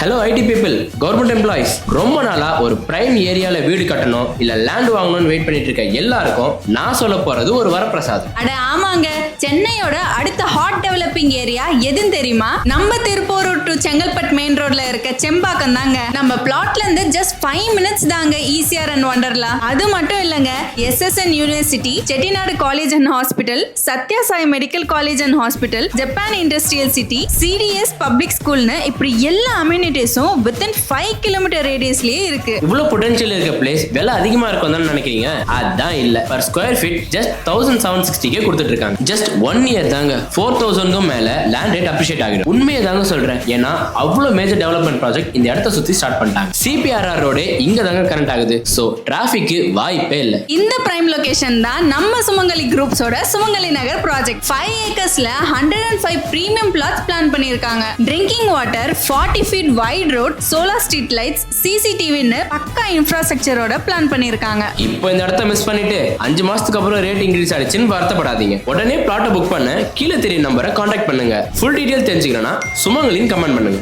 Hello ID people, government employees, ரொம்ப நாளா ஒரு பிரைம் ஏரியால வீடு கட்டணும் இல்ல லேண்ட் வாங்கணும்னு வெயிட் பண்ணிட்டு இருக்க எல்லாருக்கும் நான் சொல்ல போறது ஒரு வரப்பிரசாதம். அட ஆமாங்க, சென்னையோட அடுத்த ஹாட் டெவலப்பிங் ஏரியா எதுன்னு தெரியுமா? நம்ம திருப்பூர் டு செங்கல்பட் மெயின் ரோட்ல இருக்க செம்பாக்கம் தாங்க. நம்ம பிளாட்ல இருந்து ஜஸ்ட் 5 மினிட்ஸ் தாங்க ஈசிஆர் அண்ட் வண்டர்லா. அது மட்டும் இல்லங்க, SSN university, Chettinad college and hospital, Sathya Sai medical college and hospital, Japan industrial city, CDS public ஸ்கூல்னு இப்படி எல்லா அம்யூனிட்டிஸும் வித்தின் 5 கிலோமீட்டர் ரேடியஸ்லயே இருக்கு. இவ்வளவு பொட்டன்ஷியல் இருக்க பிளேஸ் விலை அதிகமா இருக்கும் தான் நினைக்கிறீங்க? அதான் இல்ல. பர் ஸ்கொயர் ஃபீட் ஜஸ்ட் 1760 கொடுத்துட்டு இருக்காங்க. ஜஸ்ட் 1 இயர் தாங்க 4000 மேல லேண்ட் ரேட் அப்ரிஷியேட் ஆகிடும். உண்மையை தாங்க சொல்றேன். ஏன்னா அவ்வளவு மேஜர் டெவலப்மெண்ட் ப்ராஜெக்ட் இந்த இடத்த சுத்தி ஸ்டார்ட் பண்ணிட்டாங்க. CPRR ரோடு இங்க தாங்க கனெக்ட் ஆகுது. சோ டிராபிக்கு வாய்ப்பே இல்ல. இந்த பிரைம் லொகேஷன் தான் நம்ம சுமங்கலி குரூப்ஸோட சுமங்கலி நகர் ப்ராஜெக்ட். 5 ஏக்கர்ஸ்ல 105 பிரீமியம் பிளாட்ஸ் பிளான் பண்ணிருக்காங்க. Drinking water, 40 feet wide road, solar street lights, CCTV ன்னு பக்கா இன்ஃப்ராஸ்ட்ரக்சரோட பிளான் பண்ணிருக்காங்க. இப்போ இந்த இடத்த மிஸ் பண்ணிட்டு 5 மாசத்துக்கு அப்புறம் ரேட் இன்க்ரீஸ் ஆயிடுச்சுன்னு வருத்தப்படாதீங்க. உடனே பிளாட்டை புக் பண்ண கீழே தெரிய நம்பரை கான்டாக்ட் பண்ணுங்க. ஃபுல் டீடைல் தெரிஞ்சுக்கணும்னா சுமங்கலின்னு கமெண்ட் பண்ணுங்க.